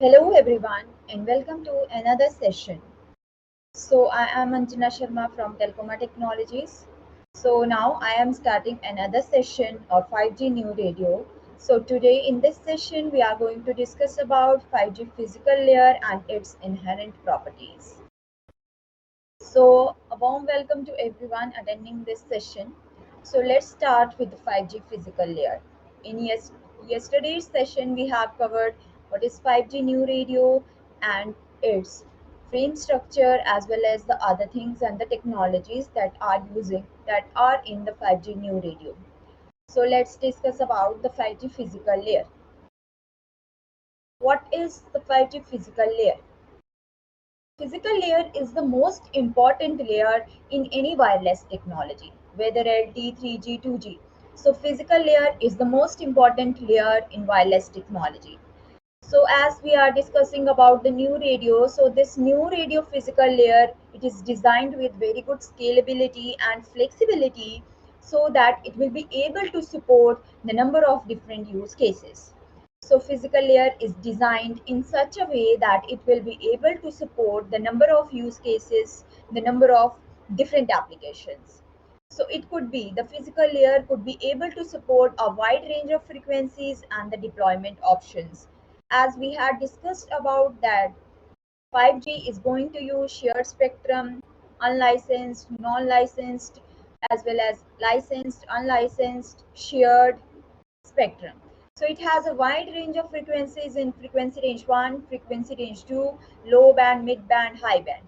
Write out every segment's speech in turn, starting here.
Hello everyone and welcome to another session. So I am Anjana Sharma from Telcoma Technologies. So now I am starting another session of 5G new radio. So today in this session we are going to discuss about 5G physical layer and its inherent properties. So a warm welcome to everyone attending this session. So let's start with the 5G physical layer. In yesterday's session, we have covered what is 5G new radio and its frame structure as well as the other things and the technologies that are in the 5G new radio. So let's discuss about the 5G physical layer. What is the 5G physical layer? Physical layer is the most important layer in any wireless technology, whether LTE, 3G, 2G. So physical layer is the most important layer in wireless technology. So as we are discussing about the new radio, so this new radio physical layer, it is designed with very good scalability and flexibility so that it will be able to support the number of different use cases. So physical layer is designed in such a way that it will be able to support the number of use cases, the number of different applications. So it could be the physical layer could be able to support a wide range of frequencies and the deployment options. As we had discussed about that 5G is going to use shared spectrum, unlicensed, non-licensed, as well as licensed, unlicensed, shared spectrum. So it has a wide range of frequencies in frequency range 1, frequency range 2, low band, mid band, high band.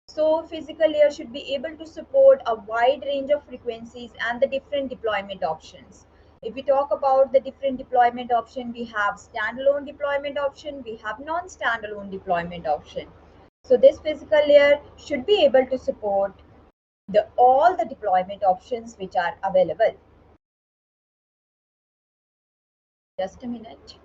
So physical layer should be able to support a wide range of frequencies and the different deployment options. If we talk about the different deployment option, we have standalone deployment option, we have non-standalone deployment option. So this physical layer should be able to support all the deployment options which are available. Just a minute.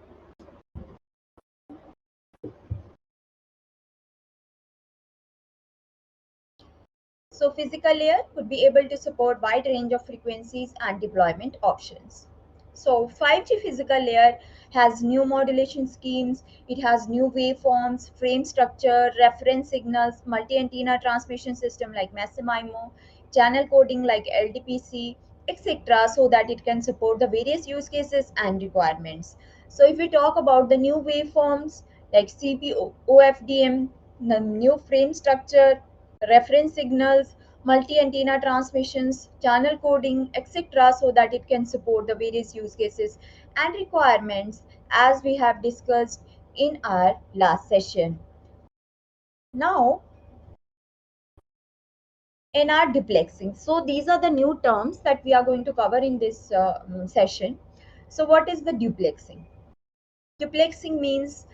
So physical layer could be able to support wide range of frequencies and deployment options. So 5G physical layer has new modulation schemes, it has new waveforms, frame structure, reference signals, multi-antenna transmission system like Massive MIMO, channel coding like LDPC, etc. so that it can support the various use cases and requirements. So if we talk about the new waveforms like CPO, OFDM, the new frame structure, reference signals, multi-antenna transmissions, channel coding, etc. so that it can support the various use cases and requirements as we have discussed in our last session. Now, NR duplexing. So these are the new terms that we are going to cover in this session. So what is the duplexing? Duplexing means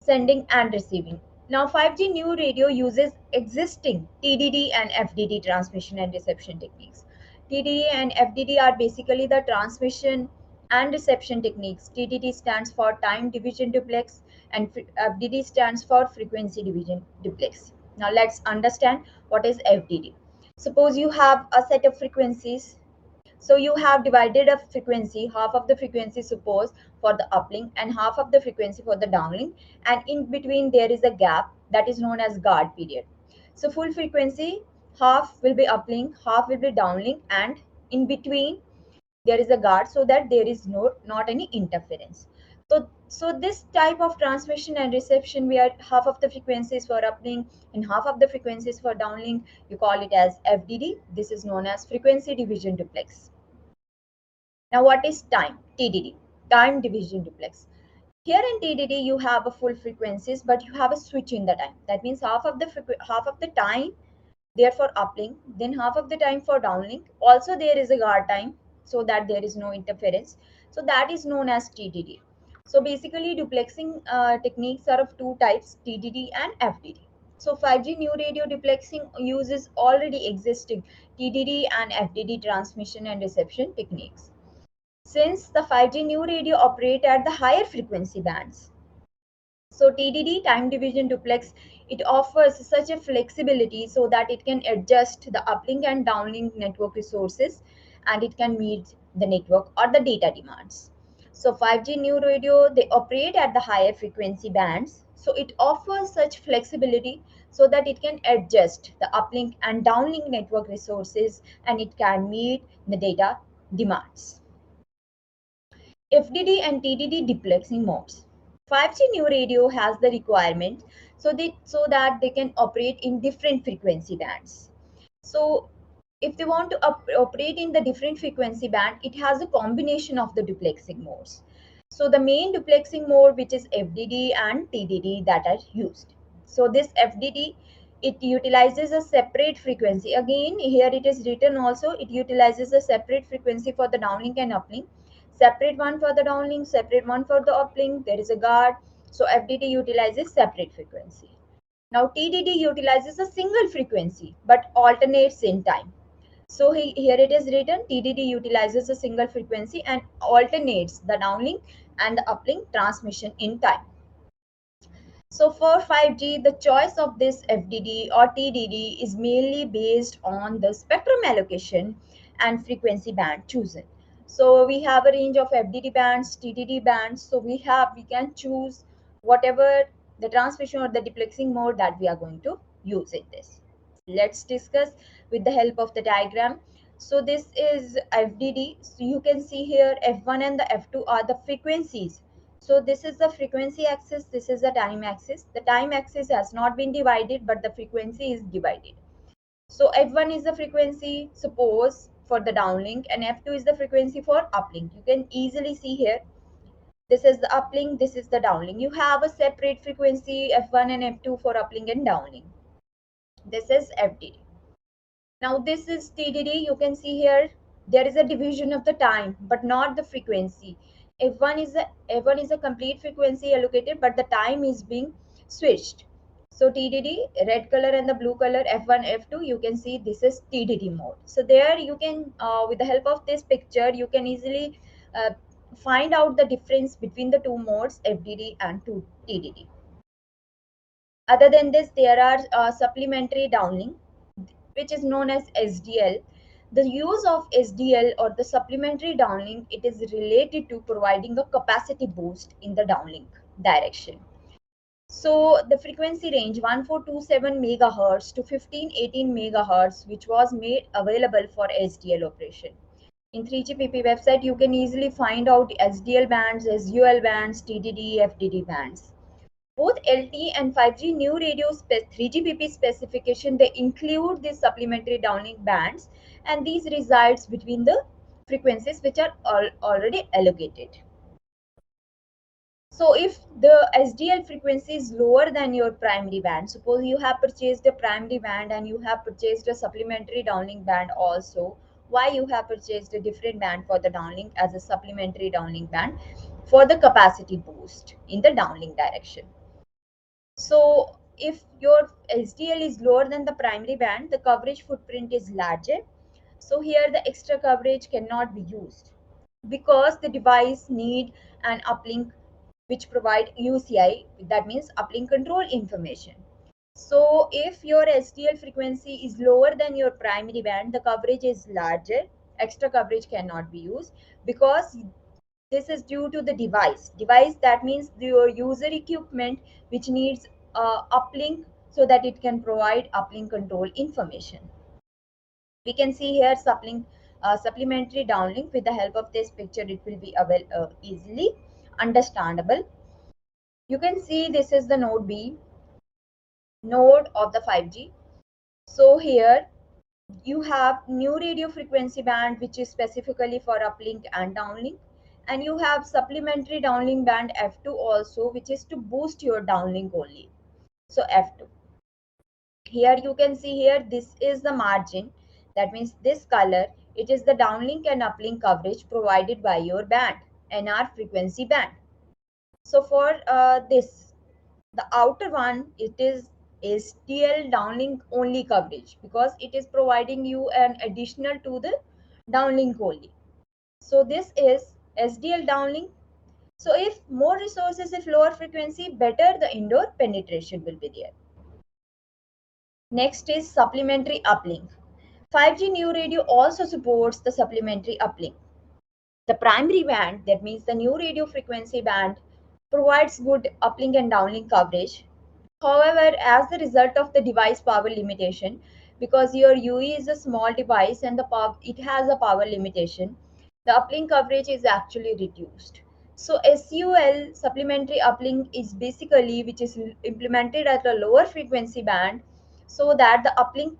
sending and receiving. Now 5G new radio uses existing TDD and FDD transmission and reception techniques. TDD and FDD are basically the transmission and reception techniques. TDD stands for time division duplex and FDD stands for frequency division duplex. Now let's understand what is FDD. Suppose you have a set of frequencies, so you have divided a frequency, half of the frequency suppose for the uplink and half of the frequency for the downlink, and in between there is a gap that is known as guard period. So full frequency, half will be uplink, half will be downlink, and in between there is a guard so that there is not any interference. So this type of transmission and reception where half of the frequencies for uplink and half of the frequencies for downlink, you call it as FDD. This is known as frequency division duplex. Now, what is time? TDD, time division duplex. Here in TDD, you have a full frequencies, but you have a switch in the time. That means half of the time there for uplink, then half of the time for downlink. Also, there is a guard time so that there is no interference. So that is known as TDD. So basically, duplexing techniques are of two types: TDD and FDD. So 5G new radio duplexing uses already existing TDD and FDD transmission and reception techniques. Since the 5G new radio operate at the higher frequency bands, so TDD, time division duplex, it offers such a flexibility so that it can adjust the uplink and downlink network resources and it can meet the network or the data demands. So 5G new radio, they operate at the higher frequency bands. So it offers such flexibility so that it can adjust the uplink and downlink network resources, and it can meet the data demands. FDD and TDD duplexing modes. 5G new radio has the requirement so that they can operate in different frequency bands. So if they want to operate in the different frequency band, it has a combination of the duplexing modes. So the main duplexing mode, which is FDD and TDD, that are used. So this FDD, it utilizes a separate frequency. Again, here it is written also, it utilizes a separate frequency for the downlink and uplink. Separate one for the downlink, separate one for the uplink. There is a guard. So FDD utilizes separate frequency. Now TDD utilizes a single frequency but alternates in time. So here it is written, TDD utilizes a single frequency and alternates the downlink and the uplink transmission in time. So for 5G, the choice of this FDD or TDD is mainly based on the spectrum allocation and frequency band chosen. So we have a range of FDD bands, TDD bands. So we can choose whatever the transmission or the duplexing mode that we are going to use in this. Let's discuss with the help of the diagram. So this is FDD. So you can see here F1 and the F2 are the frequencies. So this is the frequency axis, this is the time axis. The time axis has not been divided, but the frequency is divided. So F1 is the frequency, suppose, for the downlink, and F2 is the frequency for uplink. You can easily see here, this is the uplink, this is the downlink. You have a separate frequency F1 and F2 for uplink and downlink. This is FDD. Now this is TDD. You can see here there is a division of the time, but not the frequency. F1 is a complete frequency allocated, but the time is being switched. So TDD, red color and the blue color, F1, F2. You can see this is TDD mode. So there you can, with the help of this picture, you can easily find out the difference between the two modes, FDD and TDD. Other than this, there are supplementary downlink, which is known as SDL. The use of SDL or the supplementary downlink, it is related to providing a capacity boost in the downlink direction. So the frequency range 1427 megahertz to 1518 megahertz, which was made available for SDL operation. In 3GPP website, you can easily find out SDL bands, SUL bands, TDD, FDD bands. Both LTE and 5G new radio 3GPP specification, they include these supplementary downlink bands, and these resides between the frequencies which are already allocated. So if the SDL frequency is lower than your primary band, suppose you have purchased a primary band and you have purchased a supplementary downlink band also, why you have purchased a different band for the downlink as a supplementary downlink band? For the capacity boost in the downlink direction. So if your SDL is lower than the primary band, the coverage footprint is larger. So here the extra coverage cannot be used because the device need an uplink which provide UCI, that means uplink control information. So if your SDL frequency is lower than your primary band, the coverage is larger, extra coverage cannot be used because this is due to the device, that means your user equipment which needs uplink so that it can provide uplink control information. We can see here supplementary downlink. With the help of this picture, it will be easily understandable. You can see this is the node B, node of the 5G. So here you have new radio frequency band which is specifically for uplink and downlink, and you have supplementary downlink band F2 also, which is to boost your downlink only. So F2, here you can see here, this is the margin, that means this color, it is the downlink and uplink coverage provided by your band, NR frequency band. So for this, the outer one, it is SDL downlink only coverage because it is providing you an additional to the downlink only. So this is SDL downlink. So if more resources, if lower frequency, better the indoor penetration will be there. Next is supplementary uplink. 5G new radio also supports the supplementary uplink. The primary band, that means the new radio frequency band provides good uplink and downlink coverage. However, as the result of the device power limitation, because your UE is a small device and the power, it has a power limitation, the uplink coverage is actually reduced. So SUL, supplementary uplink, is basically which is implemented at a lower frequency band so that the uplink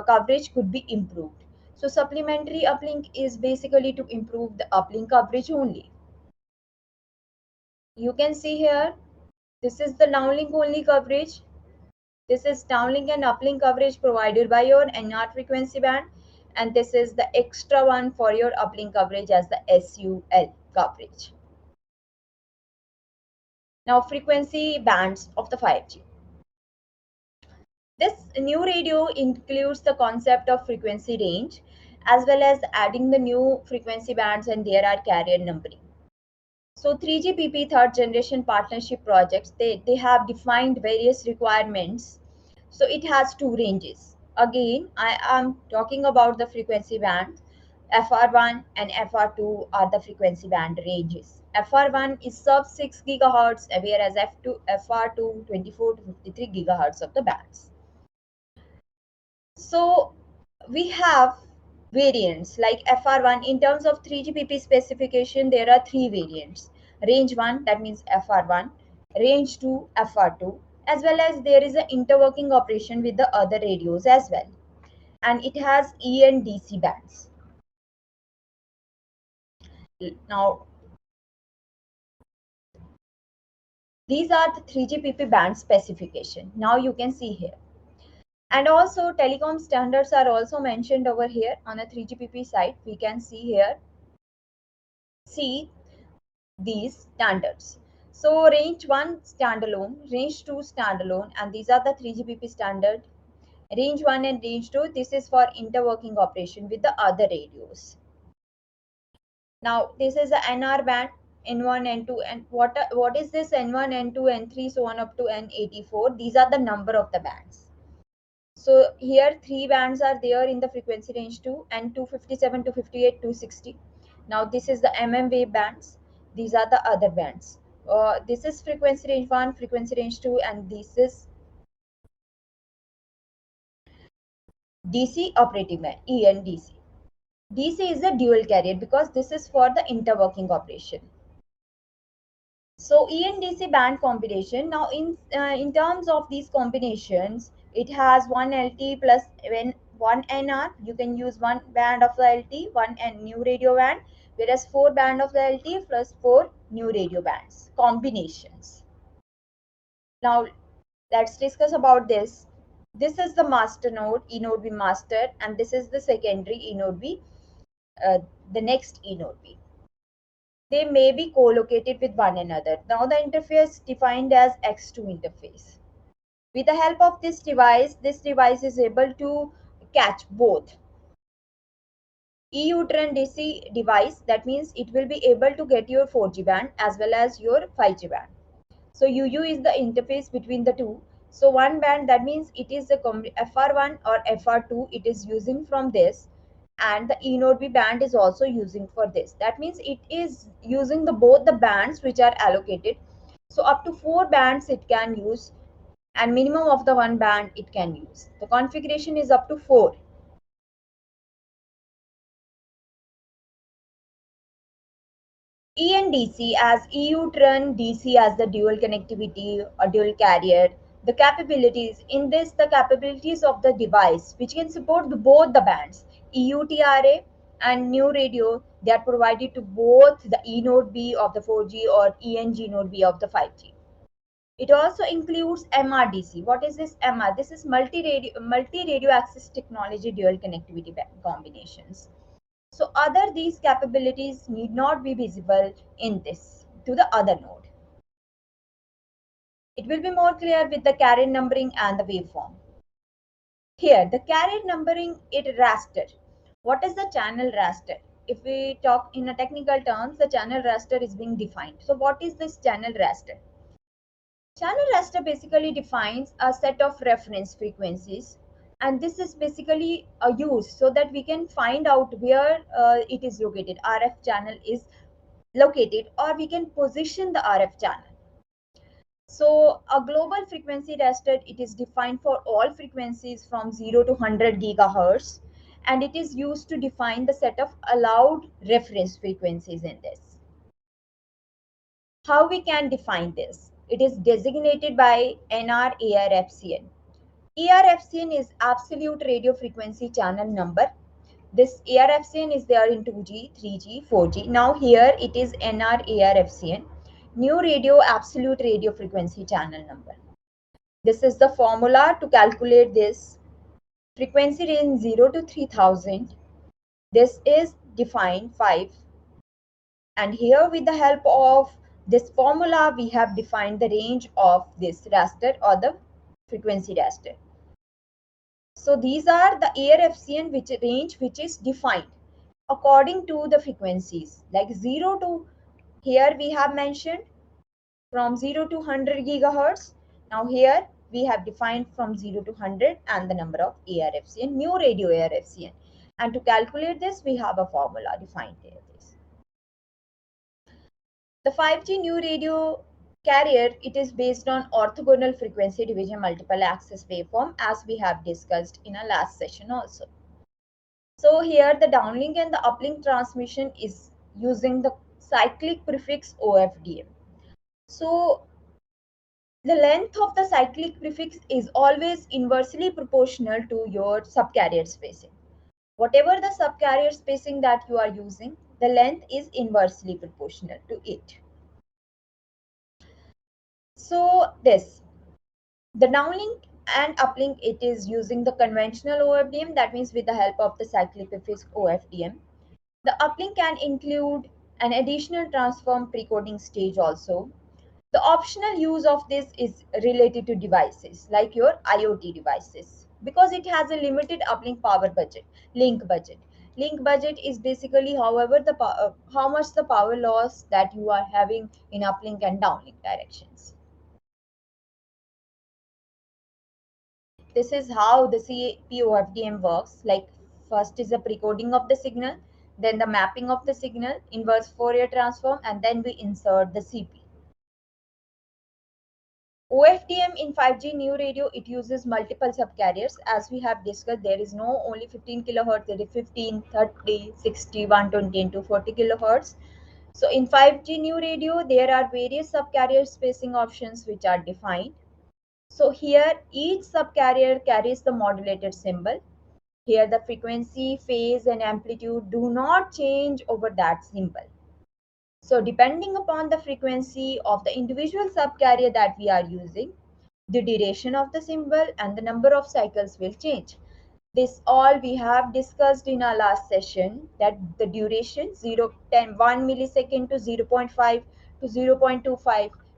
coverage could be improved. So supplementary uplink is basically to improve the uplink coverage only. You can see here, this is the downlink only coverage. This is downlink and uplink coverage provided by your NR frequency band, and this is the extra one for your uplink coverage as the SUL coverage. Now frequency bands of the 5G. This new radio includes the concept of frequency range as well as adding the new frequency bands, and there are carrier numbering. So 3GPP third generation partnership projects, they have defined various requirements. So it has two ranges. Again, I am talking about the frequency bands. FR1 and FR2 are the frequency band ranges. FR1 is sub 6 gigahertz, whereas FR2 24 to 53 gigahertz of the bands. So we have variants like FR1. In terms of 3GPP specification, there are three variants. Range 1, that means FR1, range 2, FR2, as well as there is an interworking operation with the other radios as well. And it has E and DC bands. Now, these are the 3GPP band specification. Now you can see here. And also telecom standards are also mentioned over here on a 3GPP site. We can see here. See these standards. So range 1 standalone, range 2 standalone, and these are the 3GPP standard. Range 1 and range 2, this is for interworking operation with the other radios. Now this is the NR band, N1, N2, and what is this N1, N2, N3, so on up to N84. These are the number of the bands. So here three bands are there in the frequency range 2 and 257, 258, 260. Now this is the MM wave bands. These are the other bands. This is frequency range 1, frequency range 2, and this is DC operating band, ENDC. DC is a dual carrier because this is for the interworking operation. So ENDC band combination. Now in terms of these combinations, it has one LT plus one NR. You can use one band of the LT, one and new radio band, whereas four band of the LT plus four new radio bands combinations. Now let's discuss about this. This is the master node, E node B master, and this is the secondary E node B, the next E node B. They may be co-located with one another. Now the interface defined as X2 interface. With the help of this device is able to catch both EU-Tran DC device. That means it will be able to get your 4G band as well as your 5G band. So UU is the interface between the two. So one band, that means it is the FR1 or FR2, it is using from this, and the E node B band is also using for this. That means it is using both the bands which are allocated. So up to four bands it can use, and minimum of the one band it can use. The configuration is up to four. ENDC as EU-Tran DC as the dual connectivity or dual carrier. The capabilities in this, the capabilities of the device which can support both the bands, EUTRA and new radio, they are provided to both the E node B of the 4G or ENG node B of the 5G. It also includes MRDC. What is this MR? This is multi-radio access technology dual connectivity combinations. So other these capabilities need not be visible in this to the other node. It will be more clear with the carrier numbering and the waveform. Here the carrier numbering, it raster. What is the channel raster? If we talk in a technical terms, the channel raster is being defined. So what is this channel raster? Channel raster basically defines a set of reference frequencies, and this is basically a use so that we can find out where it is located, RF channel is located, or we can position the RF channel. So a global frequency raster, it is defined for all frequencies from 0 to 100 gigahertz, and it is used to define the set of allowed reference frequencies in this. How we can define this? It is designated by NR-ARFCN. ARFCN is absolute radio frequency channel number. This ARFCN is there in 2G, 3G, 4G. Now here it is NR-ARFCN, new radio absolute radio frequency channel number. This is the formula to calculate this frequency range 0 to 3000. This is defined 5. And here with the help of this formula, we have defined the range of this raster or the frequency raster. So these are the ARFCN which range which is defined according to the frequencies, like 0 to, here we have mentioned from 0 to 100 gigahertz. Now here we have defined from 0 to 100 and the number of ARFCN, new radio ARFCN. And to calculate this, we have a formula defined here. The 5G new radio carrier, it is based on orthogonal frequency division multiple access waveform, as we have discussed in our last session also. So here the downlink and the uplink transmission is using the cyclic prefix OFDM. So the length of the cyclic prefix is always inversely proportional to your subcarrier spacing. Whatever the subcarrier spacing that you are using, the length is inversely proportional to it. So the downlink and uplink, it is using the conventional OFDM, that means with the help of the cyclic prefix OFDM. The uplink can include an additional transform precoding stage also. The optional use of this is related to devices like your IoT devices, because it has a limited uplink power budget, link budget. Link budget is basically however how much the power loss that you are having in uplink and downlink directions. This is how the CPOFDM works. Like first is the precoding of the signal, then the mapping of the signal, inverse Fourier transform, and then we insert the CP. OFDM in 5G new radio, it uses multiple subcarriers. As we have discussed, there is no only 15 kilohertz, there is 15, 30, 60, 120, and 240 kilohertz. So in 5G new radio, there are various subcarrier spacing options which are defined. So here each subcarrier carries the modulated symbol. Here the frequency, phase and amplitude do not change over that symbol. So depending upon the frequency of the individual subcarrier that we are using, the duration of the symbol and the number of cycles will change. This all we have discussed in our last session, that the duration 0, 10, 1 millisecond to 0.5 to 0.25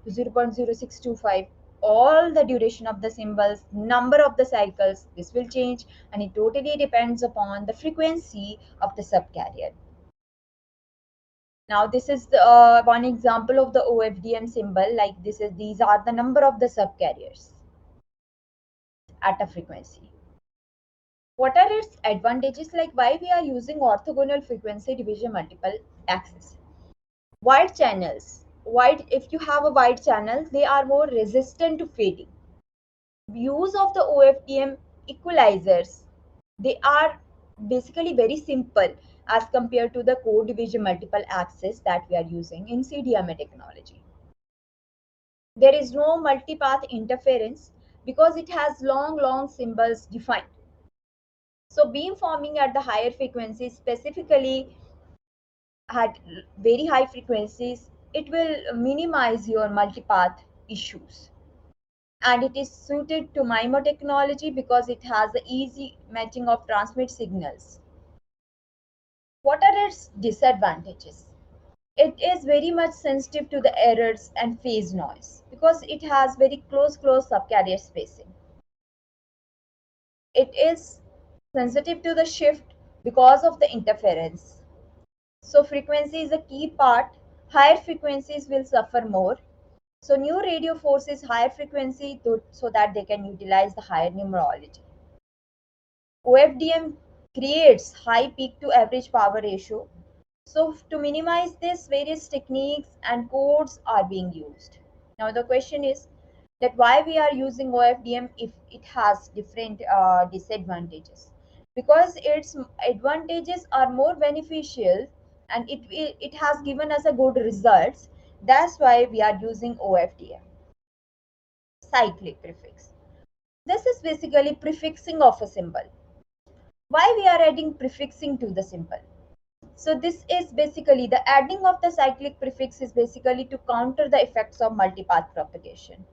to 0.0625, all the duration of the symbols, number of the cycles, this will change, and it totally depends upon the frequency of the subcarrier. Now this is the, one example of the OFDM symbol. Like these are the number of the subcarriers at a frequency. What are its advantages? Like why we are using orthogonal frequency division multiple access? Wide channels. If you have a wide channel, they are more resistant to fading. Use of the OFDM equalizers, they are basically very simple as compared to the code division multiple access that we are using in CDMA technology. There is no multipath interference because it has long symbols defined. So beamforming at the higher frequencies, specifically at very high frequencies, it will minimize your multipath issues. And it is suited to MIMO technology because it has the easy matching of transmit signals. What are its disadvantages? It is very much sensitive to the errors and phase noise because it has very close subcarrier spacing. It is sensitive to the shift because of the interference. So frequency is a key part. Higher frequencies will suffer more. So new radio forces higher frequency so that they can utilize the higher numerology. OFDM creates high peak to average power ratio. So to minimize this, various techniques and codes are being used. Now the question is, that why we are using OFDM if it has different disadvantages, because its advantages are more beneficial and it has given us a good results. That's why we are using OFDM. Cyclic prefix, this is basically prefixing of a symbol. Why we are adding prefixing to the symbol? So this is basically the adding of the cyclic prefix is basically to counter the effects of multipath propagation.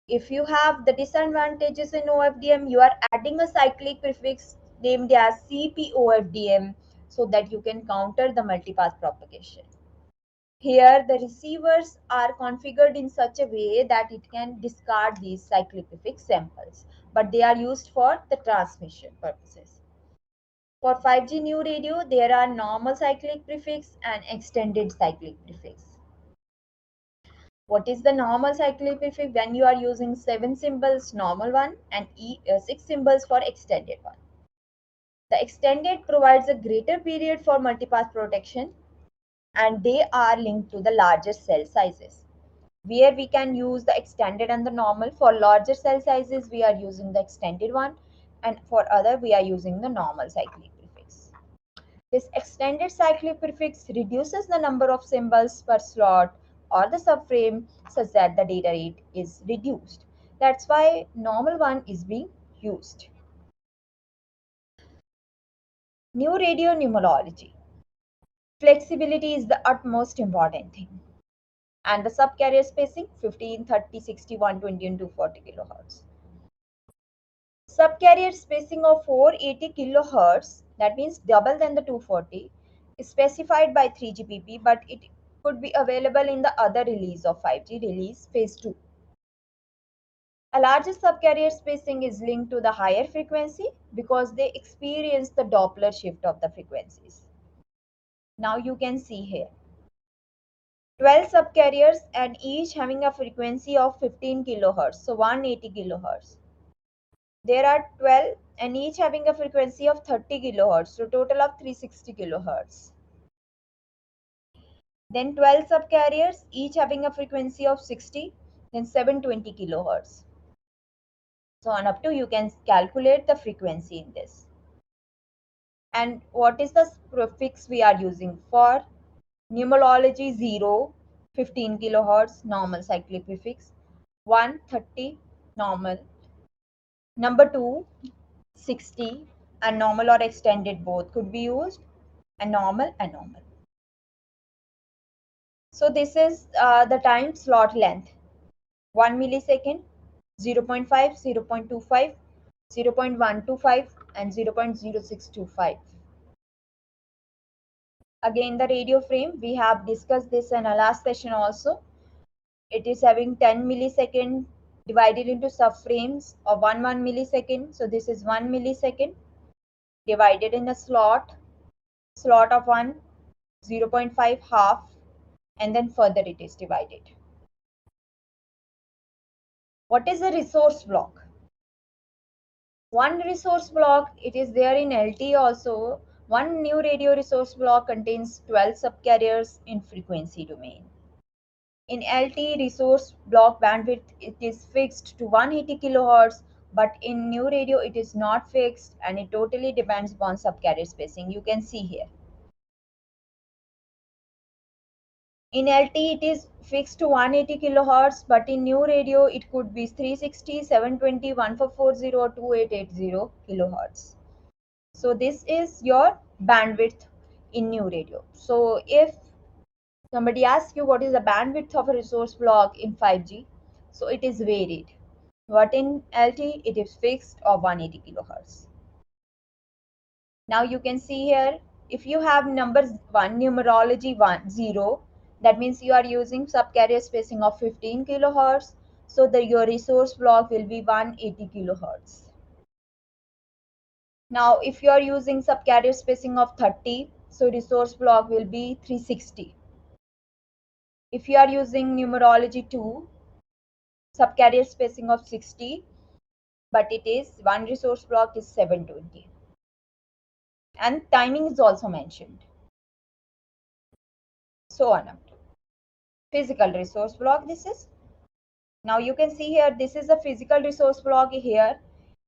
If you have the disadvantages in OFDM, you are adding a cyclic prefix named as CPOFDM so that you can counter the multipath propagation. Here, the receivers are configured in such a way that it can discard these cyclic prefix samples, but they are used for the transmission purposes. For 5G new radio, there are normal cyclic prefix and extended cyclic prefix. What is the normal cyclic prefix? When you are using 7 symbols, normal one, and 6 symbols for extended one. The extended provides a greater period for multipath protection, and they are linked to the larger cell sizes. Where we can use the extended and the normal. For larger cell sizes, we are using the extended one, and for other, we are using the normal cyclic prefix. This extended cyclic prefix reduces the number of symbols per slot or the subframe such that the data rate is reduced. That's why normal one is being used. New radio numerology. Flexibility is the utmost important thing. And the subcarrier spacing 15, 30, 60, 120 and 240 kilohertz. Subcarrier spacing of 480 kilohertz, that means double than the 240, is specified by 3GPP, but it could be available in the other release of 5G release phase 2. A larger subcarrier spacing is linked to the higher frequency because they experience the Doppler shift of the frequencies. Now you can see here 12 subcarriers and each having a frequency of 15 kilohertz, so 180 kilohertz. There are 12 and each having a frequency of 30 kilohertz, so total of 360 kilohertz. Then 12 subcarriers, each having a frequency of 60, then 720 kilohertz. So on up to you can calculate the frequency in this. And what is the prefix we are using for numerology? 0, 15 kilohertz, normal cyclic prefix. 1, 30, normal. Number 2, 60, and normal or extended both could be used, and normal and normal. So this is the time slot length: 1 millisecond, 0.5, 0.25, 0.125 and 0.0625. Again, the radio frame, we have discussed this in our last session also. It is having 10 millisecond divided into subframes of 1 millisecond. So this is 1 millisecond divided in a slot of 1, 0.5 half, and then further it is divided. What is a resource block? One resource block, it is there in LTE also. One new radio resource block contains 12 subcarriers in frequency domain. In LTE resource block bandwidth, it is fixed to 180 kilohertz, but in new radio it is not fixed and it totally depends upon subcarrier spacing. You can see here. In LTE, it is fixed to 180 kilohertz, but in new radio, it could be 360, 720, 1440, or 2880 kilohertz. So this is your bandwidth in new radio. So if somebody asks you what is the bandwidth of a resource block in 5G, so it is varied. But in LTE, it is fixed of 180 kilohertz. Now you can see here, if you have numbers 1, numerology 1, 0, that means you are using subcarrier spacing of 15 kilohertz. So your resource block will be 180 kilohertz. Now if you are using subcarrier spacing of 30, so resource block will be 360. If you are using numerology 2, subcarrier spacing of 60, but it is one resource block is 720. And timing is also mentioned. So on. Physical resource block this is. Now you can see here, this is the physical resource block here.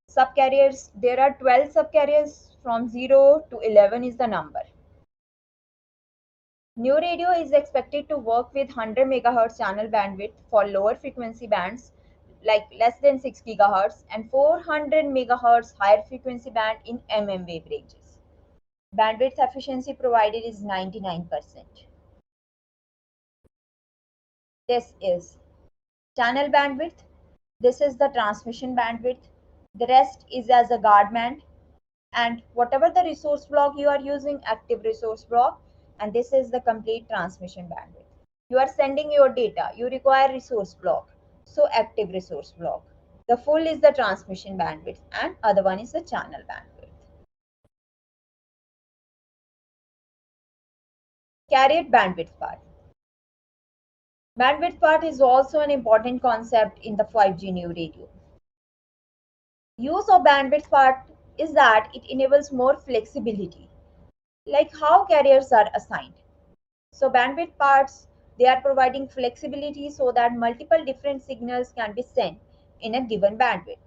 Subcarriers, there are 12 subcarriers, from 0 to 11 is the number. New radio is expected to work with 100 MHz channel bandwidth for lower frequency bands like less than 6 GHz and 400 MHz higher frequency band in wave ranges. Bandwidth efficiency provided is 99%. This is channel bandwidth. This is the transmission bandwidth. The rest is as a guard band. And whatever the resource block you are using, active resource block, and this is the complete transmission bandwidth. You are sending your data, you require resource block, so active resource block. The full is the transmission bandwidth and other one is the channel bandwidth. Carrier bandwidth part. Bandwidth part is also an important concept in the 5G new radio. Use of bandwidth part is that it enables more flexibility, like how carriers are assigned. So bandwidth parts, they are providing flexibility so that multiple different signals can be sent in a given bandwidth.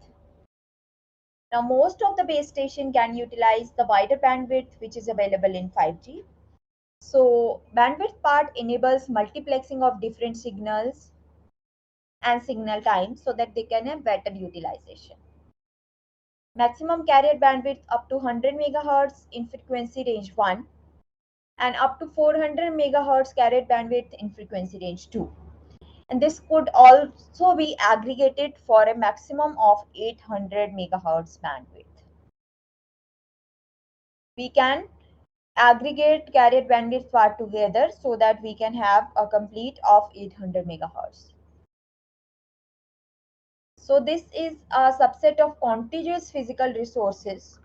Now most of the base station can utilize the wider bandwidth which is available in 5G. So bandwidth part enables multiplexing of different signals and signal time so that they can have better utilization. Maximum carrier bandwidth up to 100 MHz in frequency range 1 and up to 400 MHz carrier bandwidth in frequency range 2. And this could also be aggregated for a maximum of 800 MHz bandwidth. We can aggregate carrier bandwidth part together so that we can have a complete of 800 MHz. So this is a subset of contiguous physical resources.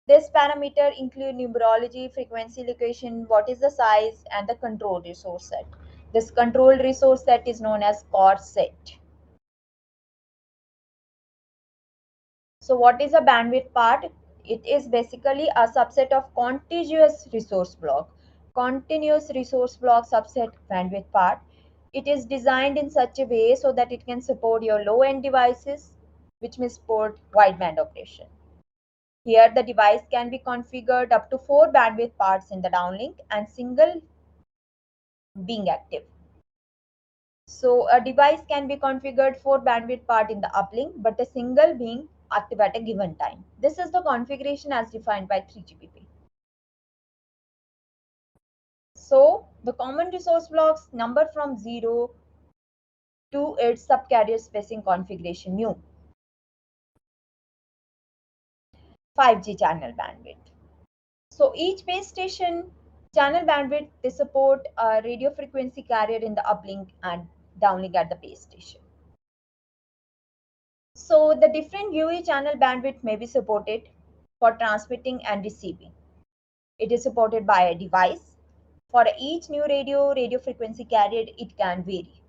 This parameter include numerology, frequency location, what is the size, and the control resource set. This control resource set is known as core set. So what is a bandwidth part? It is basically a subset of contiguous resource block. Continuous resource block subset bandwidth part. It is designed in such a way so that it can support your low-end devices, which may support wideband operation. Here the device can be configured up to 4 bandwidth parts in the downlink and single being active. So a device can be configured for bandwidth part in the uplink, but a single being active at a given time. This is the configuration as defined by 3GPP. So the common resource blocks number from 0 to its subcarrier spacing configuration mu. 5G channel bandwidth. So each base station channel bandwidth, they support a radio frequency carrier in the uplink and downlink at the base station. So the different UE channel bandwidth may be supported for transmitting and receiving. It is supported by a device. For each new radio frequency carrier, it can vary.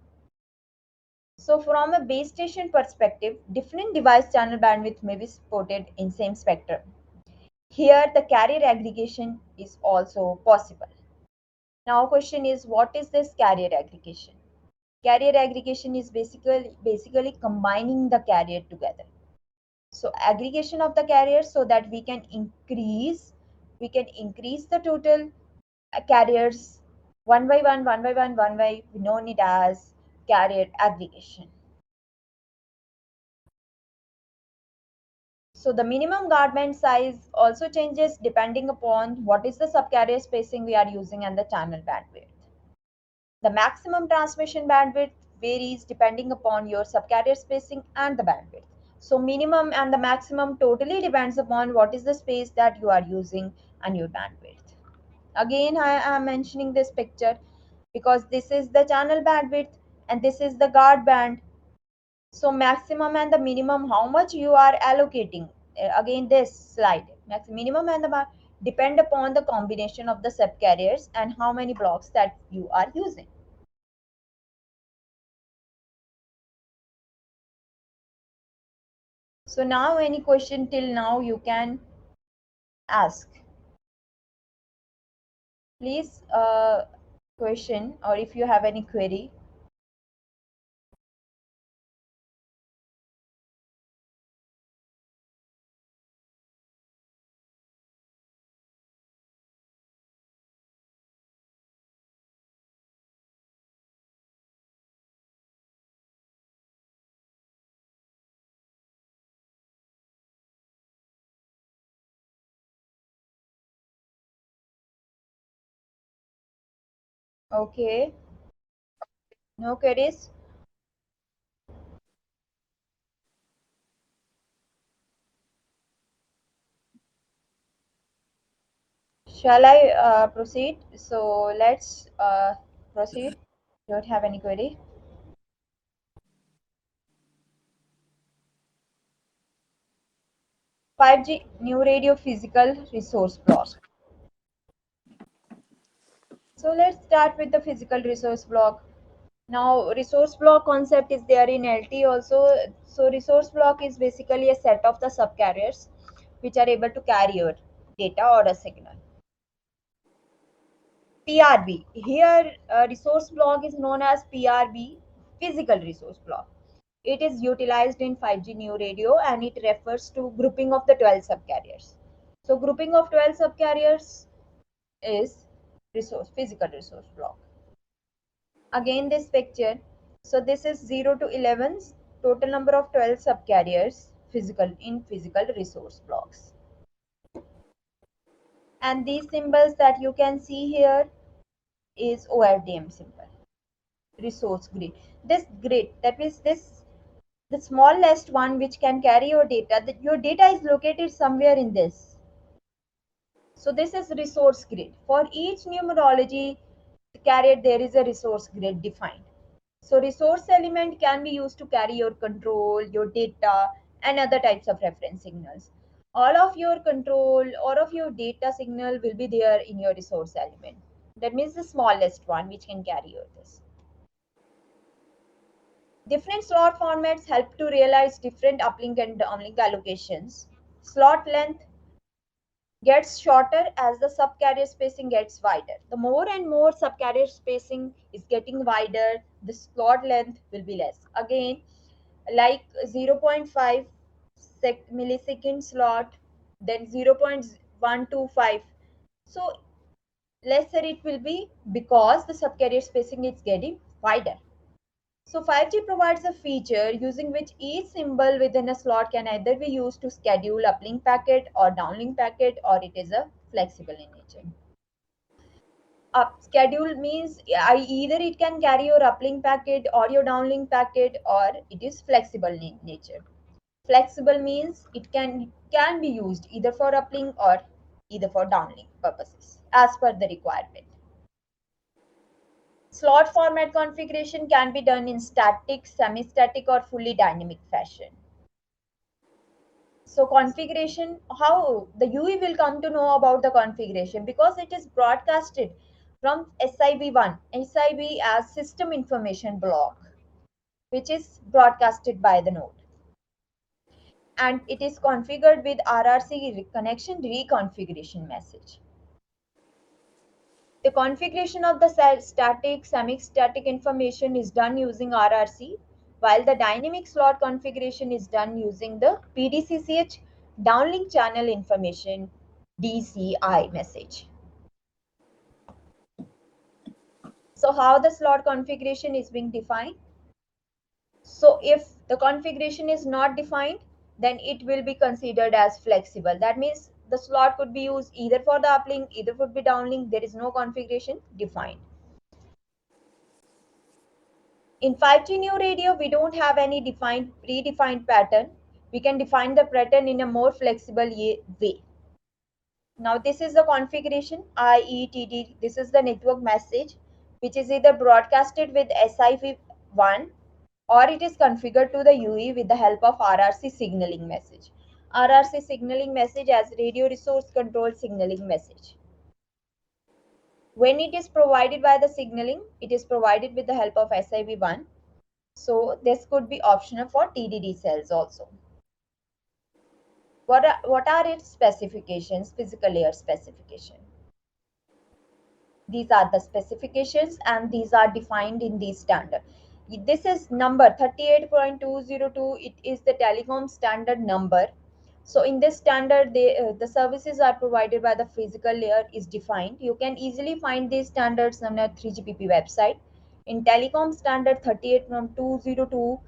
So from a base station perspective, different device channel bandwidth may be supported in same spectrum. Here the carrier aggregation is also possible. Now question is, what is this carrier aggregation? Carrier aggregation is basically combining the carrier together. So aggregation of the carriers so that we can increase the total carriers one by one, we know it as carrier aggregation. So the minimum guard band size also changes depending upon what is the subcarrier spacing we are using and the channel bandwidth. The maximum transmission bandwidth varies depending upon your subcarrier spacing and the bandwidth. So minimum and the maximum totally depends upon what is the space that you are using and your bandwidth. Again, I am mentioning this picture because this is the channel bandwidth and this is the guard band. So maximum and the minimum, how much you are allocating. Again, this slide, minimum and the depend upon the combination of the subcarriers and how many blocks that you are using. So now any question till now you can ask. Please question, or if you have any query. Okay. No queries? Shall I proceed? So let's proceed. Don't have any query. 5G new radio physical resource block. So let's start with the physical resource block. Now, resource block concept is there in LT also. So resource block is basically a set of the subcarriers which are able to carry your data or a signal. PRB. Here, resource block is known as PRB, physical resource block. It is utilized in 5G new radio and it refers to grouping of the 12 subcarriers. So grouping of 12 subcarriers is physical resource block. Again this picture. So this is 0 to 11's total number of 12 subcarriers physical resource blocks. And these symbols that you can see here is ORDM symbol, resource grid. This grid, that means this the smallest one which can carry your data, that your data is located somewhere in this. So this is resource grid. For each numerology carrier, there is a resource grid defined. So resource element can be used to carry your control, your data, and other types of reference signals. All of your control, all of your data signal will be there in your resource element. That means the smallest one which can carry your this. Different slot formats help to realize different uplink and downlink allocations. Slot length gets shorter as the subcarrier spacing gets wider. The more and more subcarrier spacing is getting wider, the slot length will be less. Again, like 0.5 millisecond slot, then 0.125. So lesser it will be because the subcarrier spacing is getting wider. So 5G provides a feature using which each symbol within a slot can either be used to schedule uplink packet or downlink packet, or it is a flexible in nature. Up schedule means either it can carry your uplink packet or your downlink packet, or it is flexible in nature. Flexible means it can be used either for uplink or either for downlink purposes as per the requirement. Slot format configuration can be done in static, semi-static, or fully dynamic fashion. So configuration, how the UE will come to know about the configuration because it is broadcasted from SIB1, SIB as system information block, which is broadcasted by the node. And it is configured with RRC connection reconfiguration message. The configuration of the static, semi-static information is done using RRC, while the dynamic slot configuration is done using the PDCCH downlink channel information DCI message. So how the slot configuration is being defined? So if the configuration is not defined, then it will be considered as flexible. That means the slot could be used either for the uplink, either could be downlink. There is no configuration defined. In 5G new radio, we don't have any predefined pattern. We can define the pattern in a more flexible way. Now this is the configuration IETD. This is the network message, which is either broadcasted with SIV1 or it is configured to the UE with the help of RRC signaling message. RRC signaling message as radio resource control signaling message. When it is provided by the signaling, it is provided with the help of SIV1. So this could be optional for TDD cells also. What are its specifications? Physical layer specification. These are the specifications and these are defined in the standard. This is number 38.202. It is the telecom standard number. So in this standard, the services are provided by the physical layer is defined. You can easily find these standards on a 3GPP website. In telecom standard 38.202,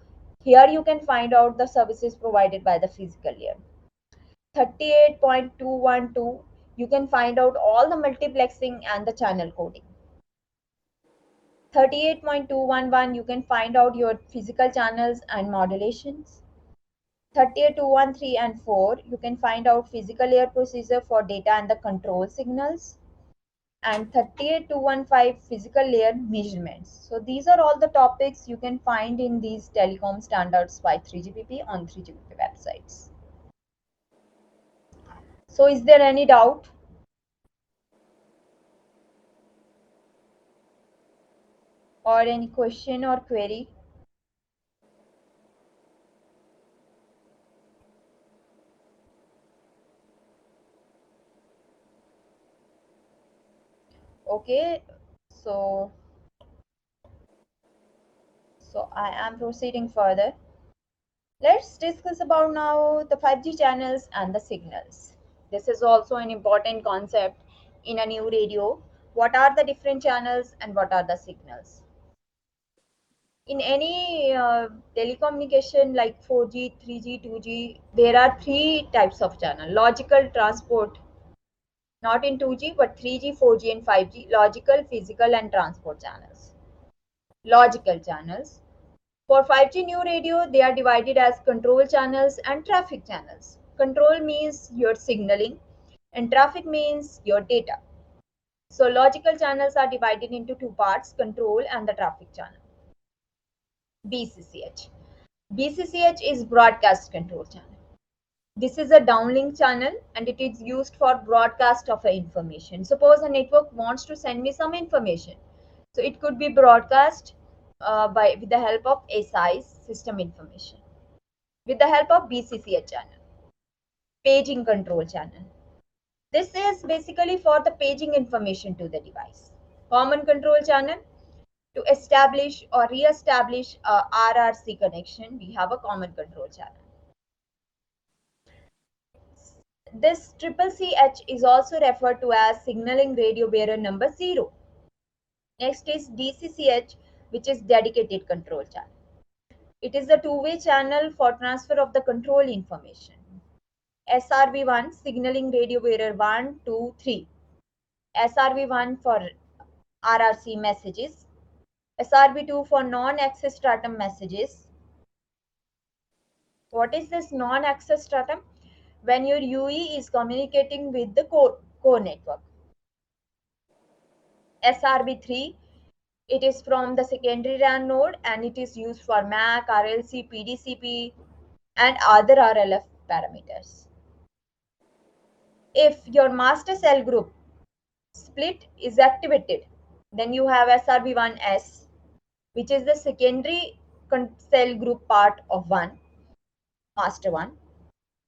here you can find out the services provided by the physical layer. 38.212, you can find out all the multiplexing and the channel coding. 38.211, you can find out your physical channels and modulations. 38.213 and 4, you can find out physical layer procedure for data and the control signals. And 38.215, physical layer measurements. So these are all the topics you can find in these telecom standards by 3GPP on 3GPP websites. So is there any doubt? Or any question or query? Okay, so I am proceeding further. Let's discuss about now the 5G channels and the signals. This is also an important concept in a new radio. What are the different channels and what are the signals? In any telecommunication like 4G, 3G, 2G, there are three types of channel. Logical, transport, not in 2G, but 3G, 4G, and 5G. Logical, physical, and transport channels. Logical channels. For 5G new radio, they are divided as control channels and traffic channels. Control means your signaling, and traffic means your data. So, logical channels are divided into two parts, control and the traffic channel. BCCH. BCCH is broadcast control channel. This is a downlink channel and it is used for broadcast of information. Suppose a network wants to send me some information. So it could be broadcast with the help of SI's system information. With the help of BCCH channel, paging control channel. This is basically for the paging information to the device. Common control channel, to establish or re-establish a RRC connection, we have a common control channel. This triple CH is also referred to as signaling radio bearer number 0. Next is DCCH, which is dedicated control channel. It is a two-way channel for transfer of the control information. SRV1, signaling radio bearer 1, 2, 3. SRV1 for RRC messages. SRV2 for non-access stratum messages. What is this non-access stratum? When your UE is communicating with the core network. SRV3, it is from the secondary RAN node and it is used for MAC, RLC, PDCP and other RLF parameters. If your master cell group split is activated, then you have SRV1S, which is the secondary cell group part of one, master one,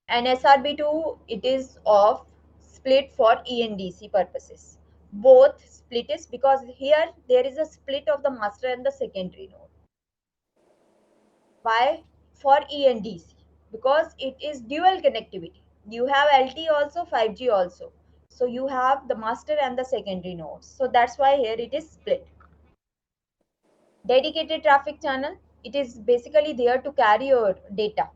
and SRV2, it is of split for ENDC purposes. Both split is because here there is a split of the master and the secondary node. Why? For ENDC, because it is dual connectivity. You have LTE also, 5G also. So you have the master and the secondary nodes. So that's why here it is split. Dedicated traffic channel, it is basically there to carry your data.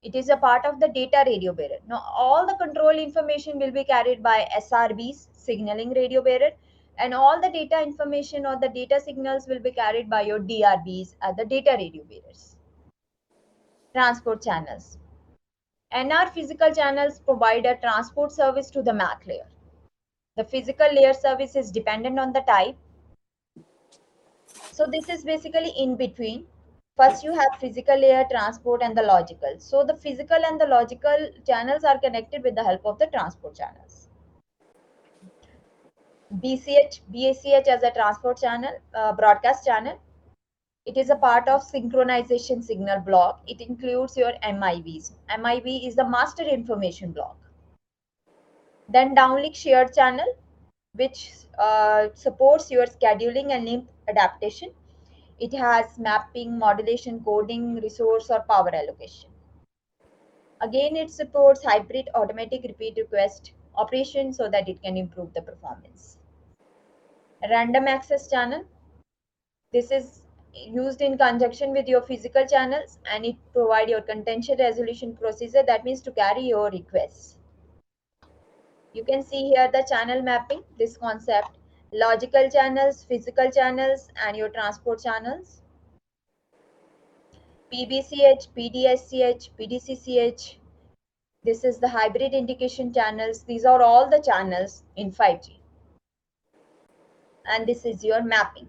It is a part of the data radio bearer. Now all the control information will be carried by SRBs, signaling radio bearer, and all the data information or the data signals will be carried by your DRBs, the data radio bearers. Transport channels. NR physical channels provide a transport service to the MAC layer. The physical layer service is dependent on the type. So this is basically in between. First you have physical layer, transport and the logical. So the physical and the logical channels are connected with the help of the transport channels. BACH as a transport channel, broadcast channel. It is a part of synchronization signal block. It includes your MIVs. MIV is the master information block. Then downlink shared channel, which supports your scheduling and link adaptation. It has mapping, modulation, coding, resource or power allocation. Again, it supports hybrid automatic repeat request operation so that it can improve the performance. Random access channel. This is used in conjunction with your physical channels and it provide your contention resolution procedure, that means to carry your requests. You can see here the channel mapping, this concept. logical channels, physical channels, and your transport channels. PBCH, PDSCH, PDCCH. This is the hybrid indication channels. These are all the channels in 5G. And this is your mapping.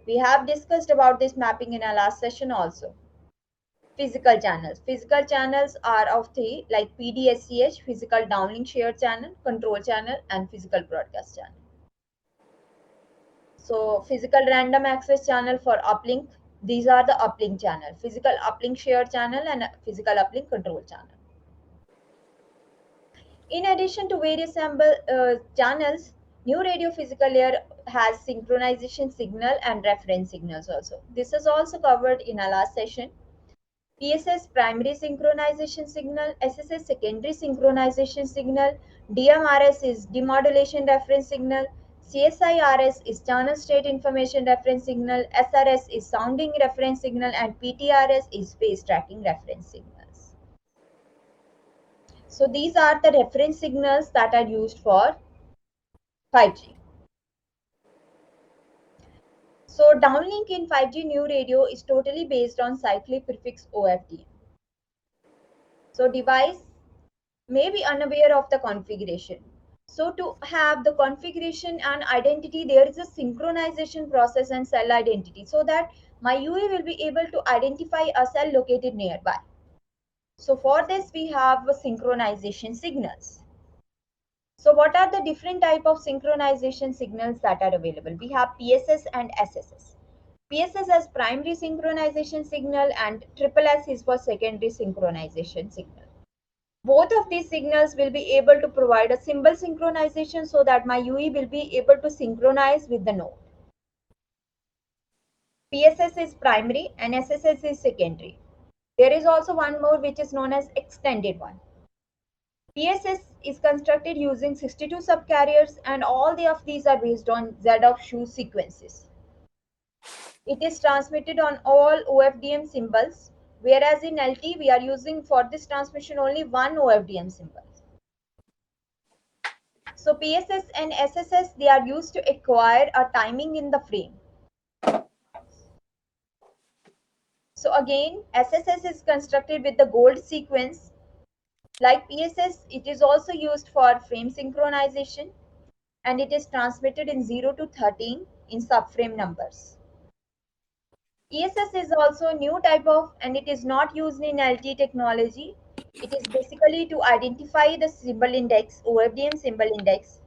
We have discussed about this mapping in our last session also. Physical channels. Physical channels are of three, like PDSCH, physical downlink share channel, control channel, and physical broadcast channel. So physical random access channel for uplink. These are the uplink channel, physical uplink share channel and physical uplink control channel. In addition to various channels, new radio physical layer has synchronization signal and reference signals also. This is also covered in our last session. PSS primary synchronization signal, SSS secondary synchronization signal, DMRS is demodulation reference signal, CSIRS is channel state information reference signal, SRS is sounding reference signal, and PTRS is phase tracking reference signals. So these are the reference signals that are used for 5G. So downlink in 5G new radio is totally based on cyclic prefix OFDM. So device may be unaware of the configuration. So to have the configuration and identity, there is a synchronization process and cell identity so that my UE will be able to identify a cell located nearby. So for this, we have synchronization signals. So what are the different type of synchronization signals that are available? We have PSS and SSS. PSS as primary synchronization signal and SSS is for secondary synchronization signal. Both of these signals will be able to provide a symbol synchronization so that my UE will be able to synchronize with the node. PSS is primary and SSS is secondary. There is also one more which is known as extended one. PSS is constructed using 62 subcarriers and all of these are based on Z of shoe sequences. It is transmitted on all OFDM symbols, whereas in LT we are using for this transmission only one OFDM symbol. So PSS and SSS, they are used to acquire a timing in the frame. So again, SSS is constructed with the gold sequence. Like PSS, it is also used for frame synchronization and it is transmitted in 0 to 13 in subframe numbers. ESS is also a new type of, and it is not used in LT technology. It is basically to identify the symbol index, OFDM symbol index.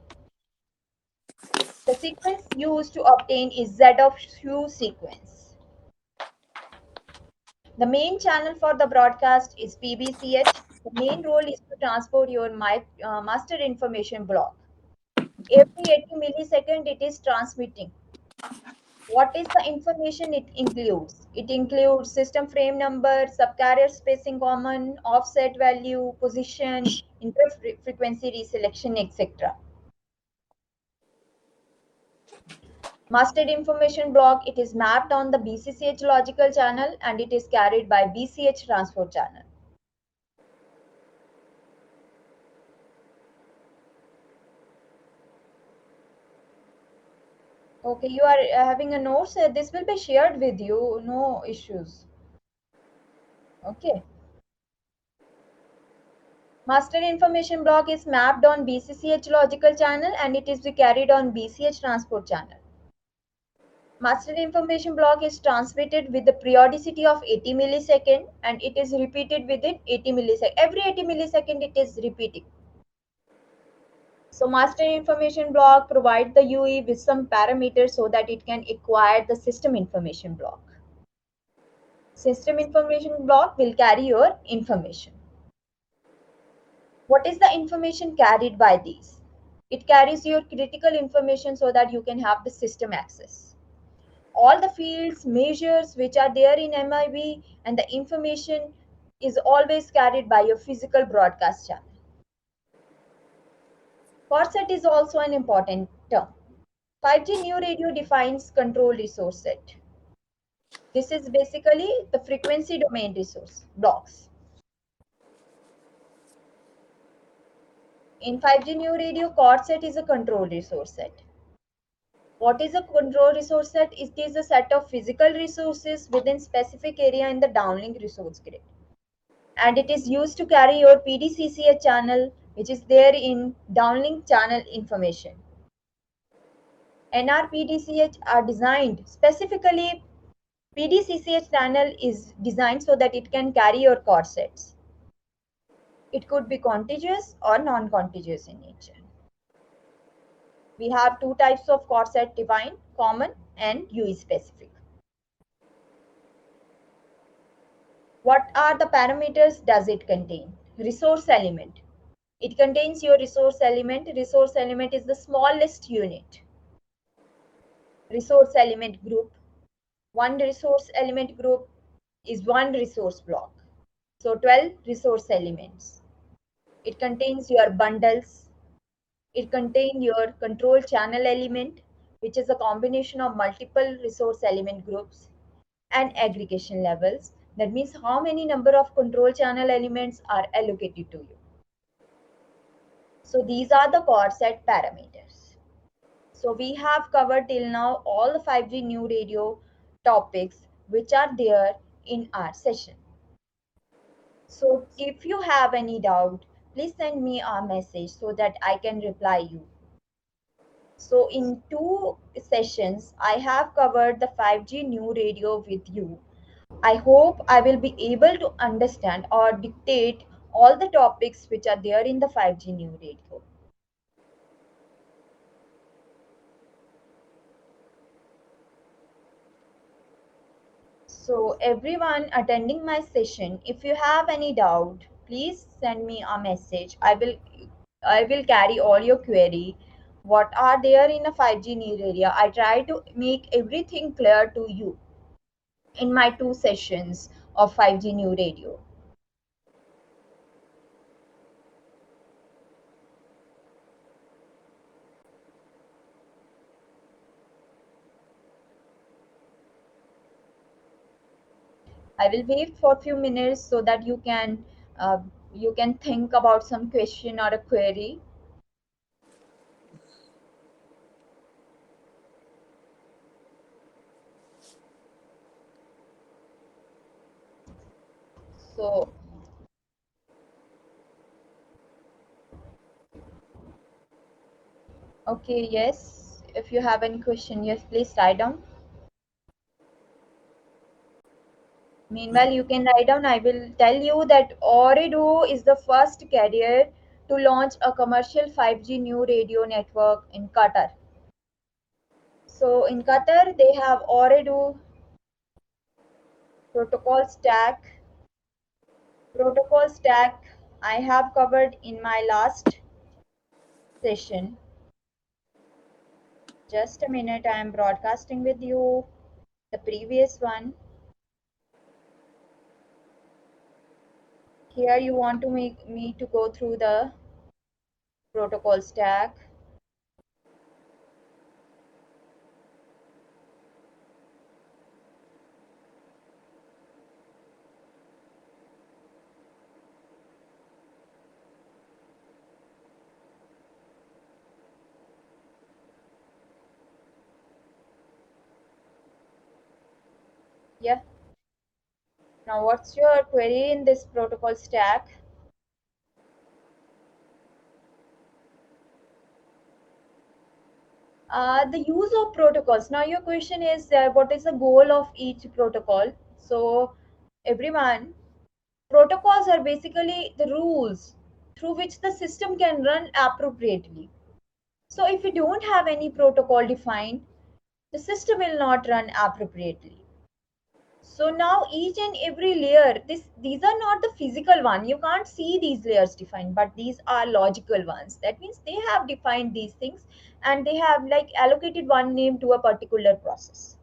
The sequence used to obtain is Z of shoe sequence. The main channel for the broadcast is PBCH. The main role is to transport your master information block. Every 80 millisecond it is transmitting. What is the information it includes? It includes system frame number, subcarrier spacing common, offset value, position, interfrequency reselection, etc. Mastered information block, it is mapped on the BCCH logical channel and it is carried by BCH transport channel. Okay, you are having a note. This will be shared with you, no issues. Okay. Master information block is mapped on BCCH logical channel and it is carried on BCH transport channel. Master information block is transmitted with the periodicity of 80 millisecond and it is repeated within 80 millisecond. Every 80 millisecond it is repeating. So master information block provides the UE with some parameters so that it can acquire the system information block. System information block will carry your information. What is the information carried by these? It carries your critical information so that you can have the system access. All the fields, measures which are there in MIB and the information is always carried by your physical broadcast channel. Chord set is also an important term. 5G new radio defines control resource set. This is basically the frequency domain resource blocks. In 5G new radio, chord set is a control resource set. What is a control resource set? It is a set of physical resources within specific area in the downlink resource grid. And it is used to carry your PDCCH channel, which is there in downlink channel information. NRPDCH are designed specifically. PDCCH channel is designed so that it can carry your core sets. It could be contiguous or non-contiguous in nature. We have two types of core set defined, common and UE specific. What are the parameters does it contain? Resource element. It contains your resource element. Resource element is the smallest unit. Resource element group. One resource element group is one resource block. So 12 resource elements. It contains your bundles. It contains your control channel element, which is a combination of multiple resource element groups and aggregation levels. That means how many number of control channel elements are allocated to you. So these are the core set parameters. So we have covered till now all the 5G new radio topics which are there in our session. So if you have any doubt, please send me a message so that I can reply you. So in two sessions, I have covered the 5G new radio with you. I hope I will be able to understand or dictate all the topics which are there in the 5G new radio. So everyone attending my session, if you have any doubt, please send me a message. I will carry all your query. What are there in a 5G new area? I try to make everything clear to you in my two sessions of 5G new radio. I will wait for a few minutes so that uh, you can think about some question or a query. So okay, yes. If you have any question, yes, please write down. Meanwhile, you can write down. I will tell you that Ooredoo is the first carrier to launch a commercial 5G new radio network in Qatar. So in Qatar, they have Ooredoo protocol stack. Protocol stack I have covered in my last session. Just a minute, I am broadcasting with you the previous one. Here you want to make me to go through the protocol stack. Yeah. Now what's your query in this protocol stack? The use of protocols. Now your question is what is the goal of each protocol? So everyone, protocols are basically the rules through which the system can run appropriately. So if you don't have any protocol defined, the system will not run appropriately. So now each and every layer, these are not the physical one. You can't see these layers defined, but these are logical ones. That means they have defined these things and they have like allocated one name to a particular process.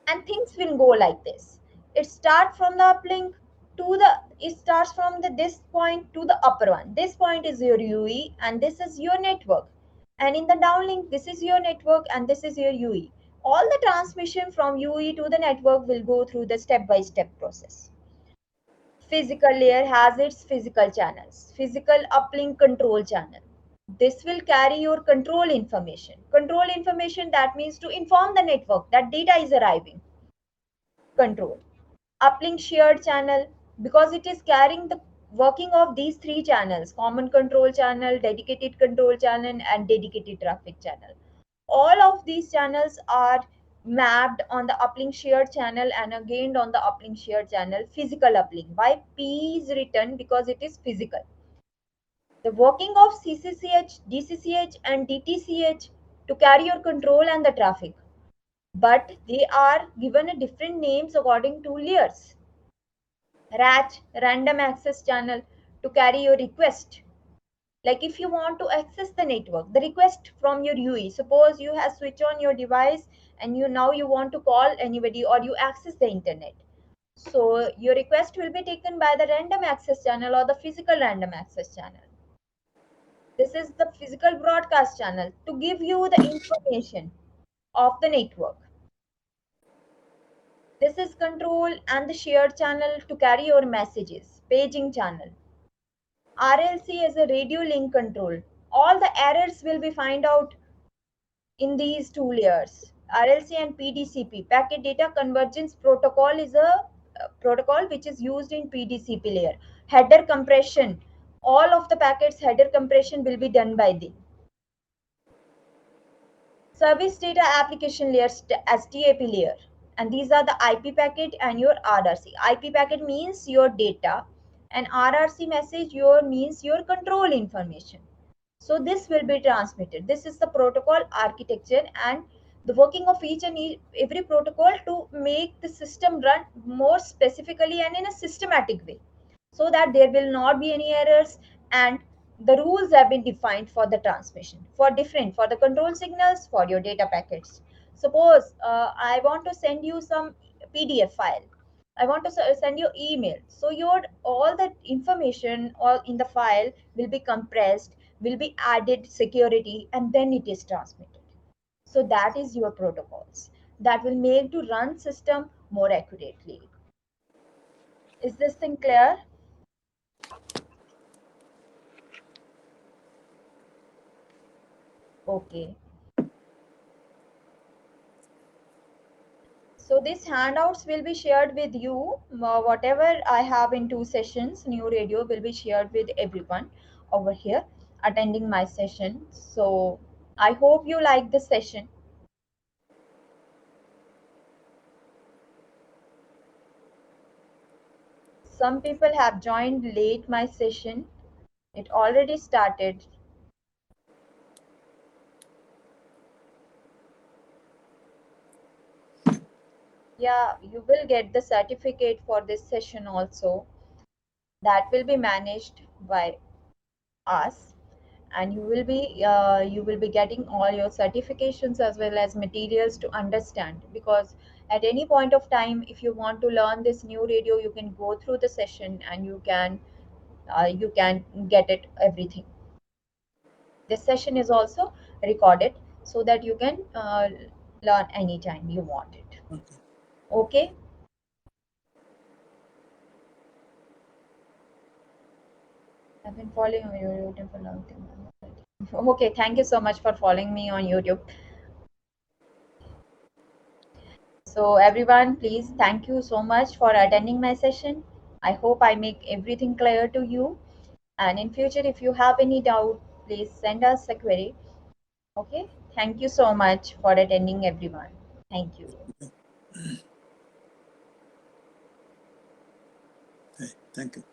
And things will go like this. It starts from the uplink to the it starts from this point to the upper one. This point is your UE and this is your network. And in the downlink, this is your network and this is your UE. All the transmission from UE to the network will go through the step-by-step process. Physical layer has its physical channels. Physical uplink control channel. This will carry your control information. Control information, that means to inform the network that data is arriving. Control. Uplink shared channel, because it is carrying the working of these three channels: common control channel, dedicated control channel, and dedicated traffic channel. All of these channels are mapped on the uplink shared channel and again on the uplink shared channel. Physical uplink, why P is written? Because it is physical. The working of CCCH, DCCH, and DTCH to carry your control and the traffic, but they are given a different names according to layers. RACH, random access channel, to carry your request. Like if you want to access the network, the request from your UE, suppose you have switched on your device and you want to call anybody or you access the internet. So your request will be taken by the random access channel or the physical random access channel. This is the physical broadcast channel to give you the information of the network. This is control and the shared channel to carry your messages, paging channel. RLC is a radio link control. All the errors will be find out in these two layers. RLC and PDCP, packet data convergence protocol, is a protocol which is used in PDCP layer. Header compression, all of the packets header compression will be done by the service data application layer, SDAP layer. And these are the IP packet and your RRC. IP packet means your data and RRC message your means your control information. So this will be transmitted. This is the protocol architecture and the working of each and every protocol to make the system run more specifically and in a systematic way, so that there will not be any errors. And the rules have been defined for the transmission for different for the control signals for your data packets. Suppose I want to send you some PDF file, I want to send you email. So your all that information all in the file will be compressed, will be added security, and then it is transmitted. So that is your protocols that will make to run system more accurately. Is this thing clear? Okay. So these handouts will be shared with you. Whatever I have in 2 sessions, new radio will be shared with everyone over here attending my session. So I hope you like this session. Some people have joined late my session. It already started. Yeah, you will get the certificate for this session also. That will be managed by us, and you will be getting all your certifications as well as materials to understand. Because at any point of time, if you want to learn this new radio, you can go through the session and you can get it everything. This session is also recorded so that you can learn anytime you want it. Okay. Okay. I've been following on your YouTube for a long time. Okay, thank you so much for following me on YouTube. So everyone, please thank you so much for attending my session. I hope I make everything clear to you. And in future, if you have any doubt, please send us a query. Okay. Thank you so much for attending, everyone. Thank you. Okay. Hey, thank you.